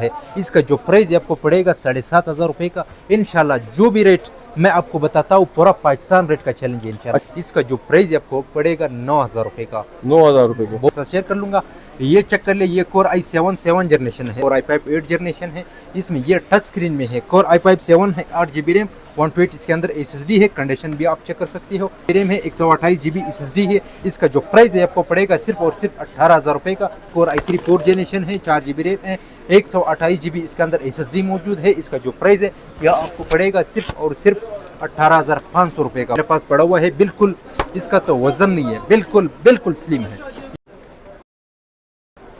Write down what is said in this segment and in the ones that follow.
है। इसका जो प्राइस आपको पड़ेगा 7,500 रुपये का। इंशाल्लाह जो भी रेट मैं आपको बताता हूँ पूरा पाकिस्तान रेट का चैलेंज है इंशाल्लाह। इसका जो प्राइस आपको पड़ेगा 9,000 रुपये का। 9,000 रुपये का बहुत शेयर कर लूँगा। ये चेक कर ले, ये कोर i7 7 जनरेशन है और i5 8 जनरेशन है। इसमें ये टच स्क्रीन में है। कोर i5 7 है, 8 GB रैम, 128 इसके अंदर SSD है। कंडीशन भी आप चेक कर सकते हो। रैम है 128 GB SSD है। इसका जो प्राइस है आपको पड़ेगा सिर्फ और सिर्फ 18,000 रुपये का। कोर i3 4 जनरेशन है, 4 GB रैम है, 128 GB इसके अंदर SSD मौजूद है। इसका जो प्राइस है यह आपको पड़ेगा सिर्फ और सिर्फ 18,500 रुपये का। मेरे पास पड़ा हुआ है, बिल्कुल इसका तो वजन नहीं है, बिल्कुल बिल्कुल स्लिम है।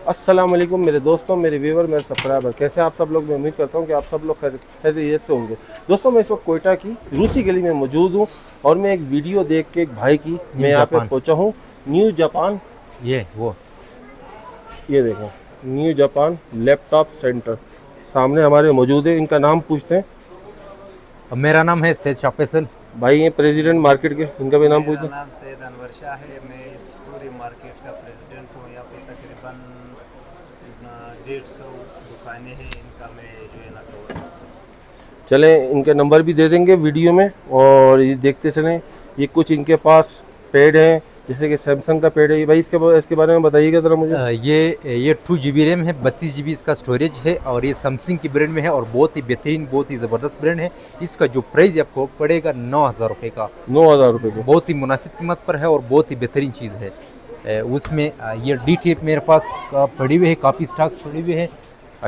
अस्सलाम वालेकुम मेरे दोस्तों, मेरे व्यूवर, मेरे सब्सक्राइबर, कैसे आप सब लोग। मैं उम्मीद करता हूँ कि आप सब लोग खैरियत से होंगे। दोस्तों मैं इस वक्त कोयटा की रूसी गली में मौजूद हूँ और मैं एक वीडियो देख के एक भाई की मैं यहाँ पे पहुँचा हूँ। न्यू जापान, ये देखो न्यू जापान लैपटॉप सेंटर सामने हमारे मौजूद है। इनका नाम पूछते हैं। मेरा नाम है सैयद शाह फैसल भाई ये प्रेसिडेंट मार्केट के, इनका भी नाम पूछते हैं। मेरा नाम सैयद अनवर शाह है। मैं इस पूरी मार्केट का प्रेसिडेंट हूँ। यहाँ पे तकरीबन 150 दुकानें हैं। इनका मैं जो है ना कवर। चलें इनके नंबर भी दे देंगे वीडियो में और ये देखते चलें। ये कुछ इनके पास पैड हैं, जैसे कि सैमसंग का पैड है। भाई इसके बारे में बताइएगा ज़रा मुझे। ये 2 GB रैम है, 32 GB इसका स्टोरेज है और ये सैमसंग की ब्रांड में है और बहुत ही बेहतरीन, बहुत ही ज़बरदस्त ब्रांड है। इसका जो प्राइस आपको पड़ेगा 9,000 रुपये का। 9,000 रुपये का बहुत ही मुनासिब कीमत पर है और बहुत ही बेहतरीन चीज़ है। उसमें ये डीट है मेरे पास पड़ी हुई है, काफ़ी स्टॉक्स पड़ी हुए हैं।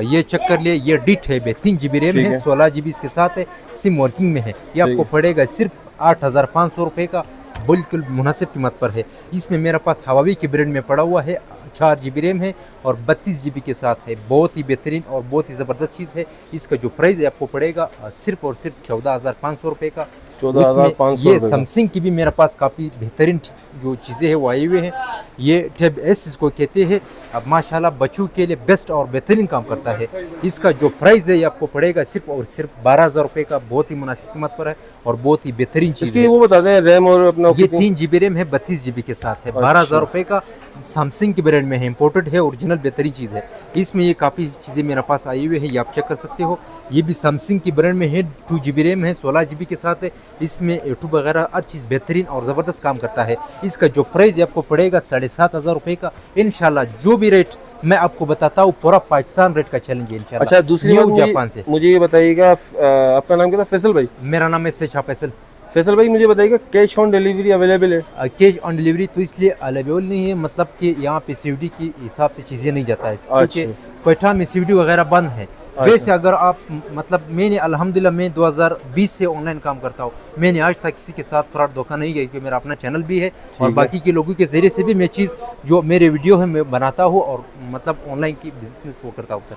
ये चेक कर लिए, ये डीट है, 3 GB रैम है, 16 GB इसके साथ है, सिम वर्किंग में है। ये आपको पड़ेगा सिर्फ 8,500 रुपये का। बिल्कुल मुनासिब कीमत पर है। इसमें मेरे पास हवावी के ब्रांड में पड़ा हुआ है, 4 GB रैम है और 32 GB के साथ है। बहुत ही बेहतरीन और बहुत ही ज़बरदस्त चीज़ है। इसका जो प्राइस है आपको पड़ेगा सिर्फ और सिर्फ 14,500 रुपये का। 14,500। ये सैमसंग की भी मेरे पास काफ़ी बेहतरीन जो चीज़ें हैं वो आई हुए हैं। ये टैब S इसको कहते हैं। अब माशाल्लाह बच्चों के लिए बेस्ट और बेहतरीन काम करता है। इसका जो प्राइस है ये आपको पड़ेगा सिर्फ और सिर्फ 12,000 रुपये का। बहुत ही मुनासिब कीमत पर है और बहुत ही बेहतरीन चीज़ है। वो बता दें रैम और अपना। ये 3 GB रैम है, 32 GB के साथ है, 12,000 रुपये का। सैमसंग के ब्रांड में है, इंपोर्टेड है, ओरिजिनल बेहतरीन चीज़ है। इसमें ये काफ़ी चीज़ें मेरे पास आई हुई है, ये आप चेक कर सकते हो। ये भी सैमसंग की ब्रांड में है, 2 GB रैम है, 16 GB के साथ है। इसमें यूट्यूब वगैरह हर चीज़ बेहतरीन और ज़बरदस्त काम करता है। इसका जो प्राइस आपको पड़ेगा 7,500 रुपये का। इंशाल्लाह जो भी रेट मैं आपको बताता हूँ पूरा पाकिस्तान रेट का चैलेंज है इंशाल्लाह। अच्छा दूसरी बात जापान से मुझे ये बताइएगा, आपका नाम क्या था? फैसल भाई। मेरा नाम है सैयद शाह फैसल। फैसल भाई मुझे बताइएगा कैश ऑन डिलीवरी अवेलेबल है? कैश ऑन डिलीवरी तो इसलिए अवेलेबल नहीं है, मतलब कि यहाँ पे COD के हिसाब से चीज़ें नहीं जाता है, क्योंकि कोयटा में COD वगैरह बंद है। वैसे अगर आप मतलब मैंने अल्हम्दुलिल्लाह मैं 2020 से ऑनलाइन काम करता हूँ। मैंने आज तक किसी के साथ फ्रॉड धोखा नहीं किया, क्योंकि मेरा अपना चैनल भी है और बाकी के लोगों के ज़रिए से भी मैं चीज़ जो मेरे वीडियो है मैं बनाता हूँ और मतलब ऑनलाइन की बिजनेस वो करता हूँ सर।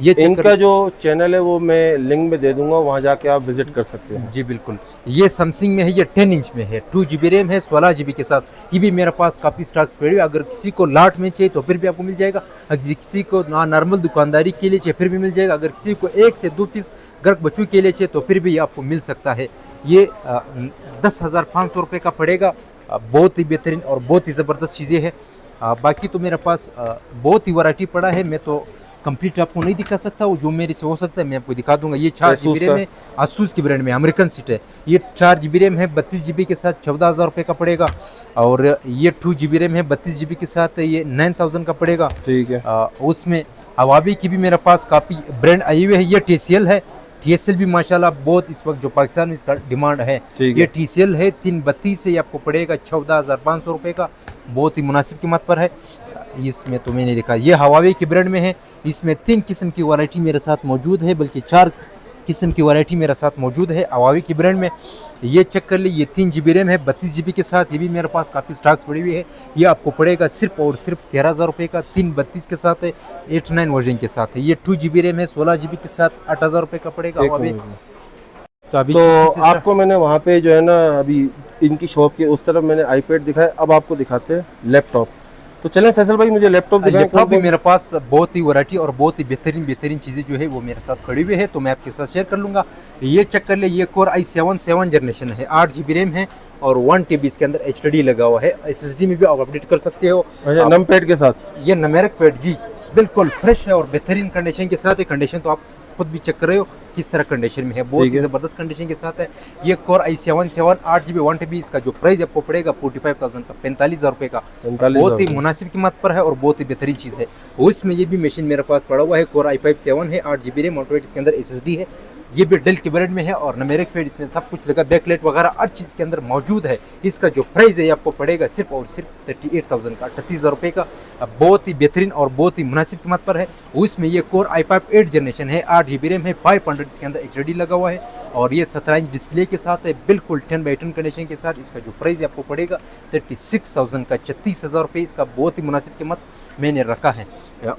ये इनका जो चैनल है वो मैं लिंक में दे दूंगा, वहाँ जाके आप विजिट कर सकते हैं। जी बिल्कुल। ये सैमसंग में है, ये 10 इंच में है, 2 GB रैम है, 16 GB के साथ। ये भी मेरे पास काफ़ी स्टॉक्स पड़े हुए। अगर किसी को लाट में चाहिए तो फिर भी आपको मिल जाएगा। अगर किसी को नॉर्मल दुकानदारी के लिए चाहिए फिर भी मिल जाएगा। अगर किसी को 1 से 2 पीस घर बच्चों के लिए चाहिए तो फिर भी आपको मिल सकता है। ये 10,500 रुपये का पड़ेगा। बहुत ही बेहतरीन और बहुत ही ज़बरदस्त चीज़ें हैं। बाकी तो मेरे पास बहुत ही वैरायटी पड़ा है, मैं तो कंप्लीट आपको नहीं दिखा सकता। वो जो मेरे से हो सकता है मैं आपको दिखा दूंगा। ये 4 GB रैम है, ASUS की ब्रांड में, अमेरिकन सीट है। ये 4 GB रैम है, 32 GB के साथ 14,000 रुपये का पड़ेगा। और ये 2 GB रैम है, 32 GB के साथ है, ये 9,000 का पड़ेगा। ठीक है। उसमें हवावी की भी मेरे पास काफ़ी ब्रांड आई हुई है। ये TCL है, TCL भी माशाल्लाह बहुत इस वक्त जो पाकिस्तान में इसका डिमांड है। ये TCL है, 332 से आपको पड़ेगा 14,500 रुपये का। बहुत ही मुनासिब कीमत पर है। इसमें तो मैंने देखा ये हवावी की ब्रांड में है। इसमें 3 किस्म की वैरायटी मेरे साथ मौजूद है, बल्कि 4 किस्म की वैरायटी मेरे साथ मौजूद है हवावी की ब्रांड में। ये चेक कर ली, ये 3 GB रैम है, 32 GB के साथ। ये भी मेरे पास काफ़ी स्टॉक्स पड़ी हुई है। ये आपको पड़ेगा सिर्फ और सिर्फ 13,000 रुपये का। 332 के साथ है, 8-9 वर्जन के साथ है। ये 2 GB रैम है, 16 GB के साथ 8,000 रुपये का पड़ेगा हवावी। तो आपको मैंने वहाँ पे जो है ना अभी इनकी शॉप के उस तरफ मैंने आईपैड दिखाया, अब आपको दिखाते हैं लैपटॉप। तो चलें फैसल भाई मुझे लैपटॉप दिखाएं। लैपटॉप भी मेरे पास बहुत ही वैरायटी और बहुत ही बेहतरीन चीज़ें जो है वो मेरे साथ खड़ी हुई है, तो मैं आपके साथ शेयर कर लूँगा। ये चेक कर ले, ये कोर i7 7 जनरेशन है, 8 GB रैम है और 1 TB इसके अंदर HDD लगा हुआ है। SSD में भी आप अपडेट कर सकते हो नम पैड के साथ। ये नमेरिक पैड जी, बिल्कुल फ्रेश है और बेहतरीन कंडीशन के साथ है। कंडीशन तो आप खुद भी चेक कर रहे हो किस तरह कंडीशन में है, बहुत ही ज़बरदस्त कंडीशन के साथ है। ये कोर i7 8GB 1TB, इसका जो प्राइस आपको पड़ेगा 45,000 का, 45,000 रुपये का। बहुत ही मुनासिब कीमत पर है और बहुत ही बेहतरीन चीज़ है। उसमें ये भी मशीन मेरे पास पड़ा हुआ है, कोर i5 7 है, 8GB रैम, ऑटोमेटिक इसके अंदर SSD है। ये भी डेल के ब्रांड में है और न्यूमेरिक फेड इसमें सब कुछ लगा, बैकलाइट वगैरह हर चीज़ के अंदर मौजूद है। इसका जो प्राइस है आपको पड़ेगा सिर्फ और सिर्फ 38,000 का, 38,000 रुपये का। बहुत ही बेहतरीन और बहुत ही मुनासिब कीमत पर है। उसमें ये कोर i5 8 जनरेशन है, 8GB रैम है, 500 इसके अंदर HDD लगा हुआ है और ये 17 इंच डिस्प्ले के साथ है, बिल्कुल 10x10 कंडीशन के साथ। इसका जो प्राइस आपको पड़ेगा 36,000 का, 36,000 रुपये। इसका बहुत ही मुनासिब कीमत मैंने रखा है।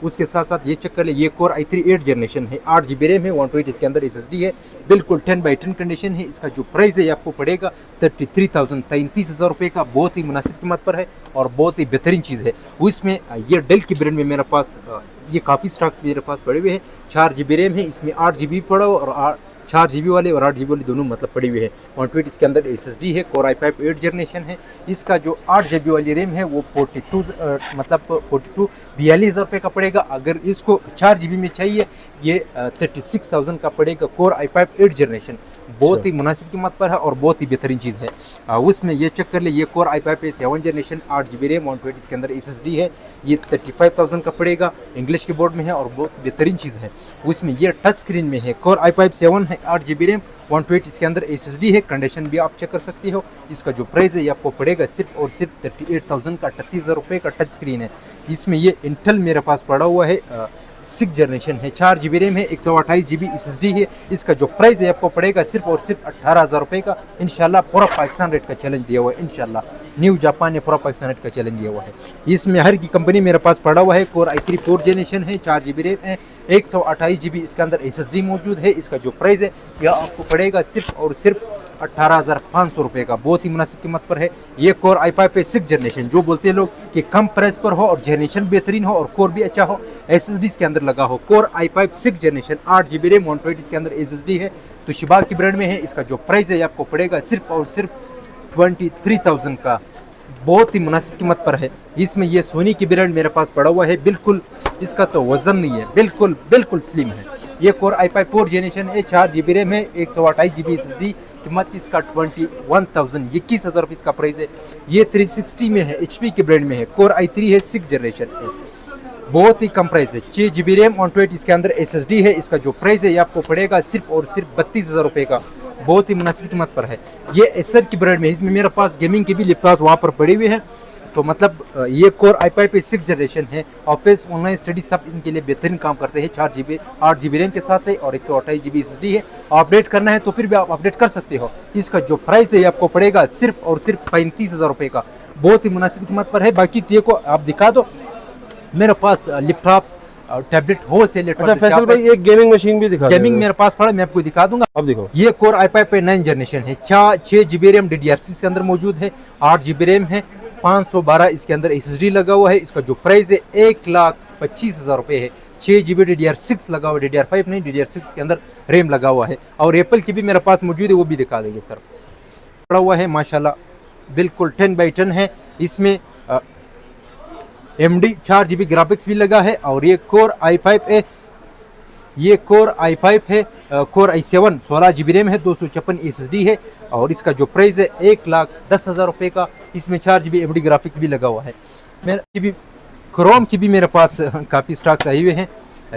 उसके साथ साथ ये चेक कर ले, ये कोर i3 8 जनरेशन है, 8GB रैम है, 128 इसके अंदर SSD है, बिल्कुल 10x10 कंडीशन है। इसका जो प्राइस है आपको पड़ेगा 33,000, 33,000 रुपये का। बहुत ही मुनासिब कीमत पर है और बहुत ही बेहतरीन चीज़ है। उसमें ये डेल के ब्रांड में मेरे पास ये काफ़ी स्टॉक्स मेरे पास पड़े हुए हैं। 4GB रैम है, इसमें 8GB पड़ा हो और 4GB वाले और 8GB वाले दोनों मतलब पड़ी हुई है। 128 इसके अंदर SSD है, कोर i5 8 जनरेशन है। इसका जो 8GB वाली रैम है वो 42,000 रुपये का पड़ेगा। अगर इसको 4GB में चाहिए ये 36,000 का पड़ेगा। कोर i5 8 जनरेशन बहुत ही मुनासिब कीमत पर है और बहुत ही बेहतरीन चीज़ है। उसमें ये चेक कर ले, ये core i5 7 generation, 8GB RAM, 128 इसके अंदर SSD है, ये 35,000 का पड़ेगा। इंग्लिश कीबोर्ड में है और बहुत बेहतरीन चीज़ है। उसमें ये टच स्क्रीन में है, कोर i5 7 है, 8GB रैम, 128 इसके अंदर SSD है। कंडीशन भी आप चेक कर सकते हो। इसका जो प्राइस है ये आपको पड़ेगा सिर्फ और सिर्फ 38,000 का, 38,000 रुपये का टच स्क्रीन है। इसमें ये इंटेल मेरे पास पड़ा हुआ है, 6 जनरेशन है, 4GB रैम है, 128GB SSD है। इसका जो प्राइस है आपको पड़ेगा सिर्फ और सिर्फ 18,000 रुपये का। इंशाल्लाह पूरा पाकिस्तान रेट का चैलेंज दिया हुआ है। इंशाल्लाह न्यू जापान ने पूरा पाकिस्तान रेट का चैलेंज दिया हुआ है। इसमें हर की कंपनी मेरे पास पड़ा हुआ है। कोर i3 4 जनरेशन है, 4GB रैम है, 128GB इसके अंदर SSD मौजूद है। इसका जो प्राइस है यह आपको पड़ेगा सिर्फ और सिर्फ 18,500 रुपये का। बहुत ही मुनासिब कीमत पर है। ये कोर i5 6 जनरेशन, जो बोलते हैं लोग कि कम प्राइस पर हो और जनरेशन बेहतरीन हो और कोर भी अच्छा हो, SSD इसके अंदर लगा हो। Core i5 6 generation, 8GB RAM, 128 इसके अंदर SSD है, तो शिबा की ब्रांड में है। इसका जो प्राइस है आपको पड़ेगा सिर्फ और सिर्फ 23,000 का। बहुत ही मुनासिब कीमत पर है। इसमें ये सोनी की ब्रांड मेरे पास पड़ा हुआ है, बिल्कुल इसका तो वजन नहीं है, बिल्कुल बिल्कुल स्लिम है। ये कोर i5 4 जनरेशन है, 4GB रैम है, 128GB SSD, कीमत इसका 21,000, 21,000 रुपये इसका प्राइस है। ये 360 में है, HP के ब्रांड में है, कोर i3 है, 6 जनरेशन है, बहुत ही कम प्राइस है। 6GB रैम, 128 इसके अंदर SSD है। इसका जो प्राइस है ये आपको पड़ेगा सिर्फ और सिर्फ 32,000 रुपये का। बहुत ही मुनासिब कीमत पर है। ये एसर की ब्रांड में, इसमें मेरे पास गेमिंग के भी लैपटॉप वहाँ पर पड़े हुए हैं। तो मतलब ये कोर i5 6 जनरेशन है, ऑफिस ऑनलाइन स्टडी सब इनके लिए बेहतरीन काम करते हैं। 4GB 8GB रैम के साथ है और 128GB SSD है। अपडेट करना है तो फिर भी आप अपडेट कर सकते हो। इसका जो प्राइस है ये आपको पड़ेगा सिर्फ और सिर्फ 35,000 रुपये का। बहुत ही मुनासिब कीमत पर है। बाकी देखो आप दिखा दो मेरे पास लैपटॉप्स टैबलेट हो से लैपटॉप। अच्छा फैसल भाई एक गेमिंग मशीन भी दिखा, गेमिंग मेरे पास पड़ा, मैं आपको दिखा दूंगा। अब देखो ये कोर i5 9 जनरेशन है, 6GB रैम DDR6 के अंदर मौजूद है, 8GB रैम है, 512 इसके अंदर SSD लगा हुआ है। इसका जो प्राइस है 1,25,000 रुपये है। 6GB DDR6 लगा हुआ है, DDR5 नहीं, DDR6 के अंदर रैम लगा हुआ है। और एप्पल की भी मेरे पास मौजूद है, वो भी दिखा देंगे सर। पड़ा हुआ है माशाल्लाह, बिल्कुल 10x10 है। इसमें AMD 4GB ग्राफिक्स भी लगा है। और ये कोर i5 है, ये कोर i5 है, कोर i7 16GB रैम है, 256 SSD है। और इसका जो प्राइस है 1,10,000 रुपये का। इसमें 4GB AMD ग्राफिक्स भी लगा हुआ है। मेरे भी क्रोम की भी मेरे पास काफ़ी स्टॉक्स आए हुए हैं,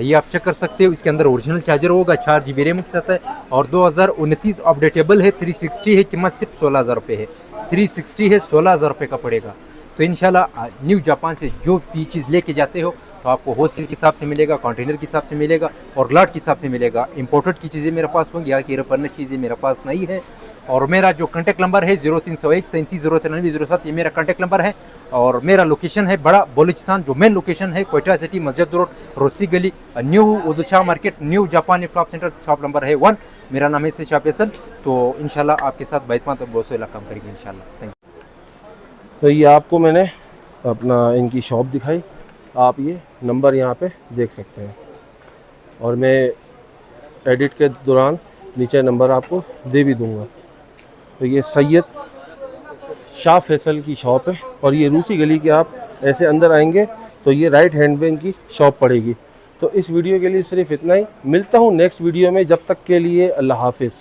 ये आप चेक कर सकते हो। इसके अंदर ओरिजिनल चार्जर होगा, 4GB रैम के साथ है और 2029 अपडेटेबल है। 360 है, कीमत सिर्फ 16,000 रुपये है। 360 है, 16,000 रुपये का पड़ेगा। तो इंशाल्लाह न्यू जापान से जो भी चीज़ लेके जाते हो तो आपको होलसेल के हिसाब से मिलेगा, कंटेनर के हिसाब से मिलेगा और लॉट के हिसाब से मिलेगा। इंपोर्टेड की चीज़ें मेरे पास होंगी, यहाँ की रिफर्निश चीज़ें मेरे पास नहीं है। और मेरा जो कॉन्टैक्ट नंबर है 0301 37 ये मेरा कॉन्टैक्ट नंबर है। और मेरा लोकेशन है बड़ा बलूचिस्तान, जो मेन लोकेशन है क्वेटा सिटी, मस्जिद रोड, रोसी गली, new Urdu Shah market, new Japan laptop centre, shop number है 1। मेरा नाम है शाह फैसल। तो इंशाल्लाह आपके साथ बैतमान तो बहुत से काम करेंगे इंशाल्लाह। Thank you. तो ये आपको मैंने अपना इनकी शॉप दिखाई, आप ये नंबर यहाँ पे देख सकते हैं और मैं एडिट के दौरान नीचे नंबर आपको दे भी दूँगा। तो ये सैयद शाह फैसल की शॉप है और ये रूसी गली के आप ऐसे अंदर आएंगे तो ये राइट हैंड बैंक की शॉप पड़ेगी। तो इस वीडियो के लिए सिर्फ इतना ही, मिलता हूँ नेक्स्ट वीडियो में, जब तक के लिए अल्लाह हाफिज़।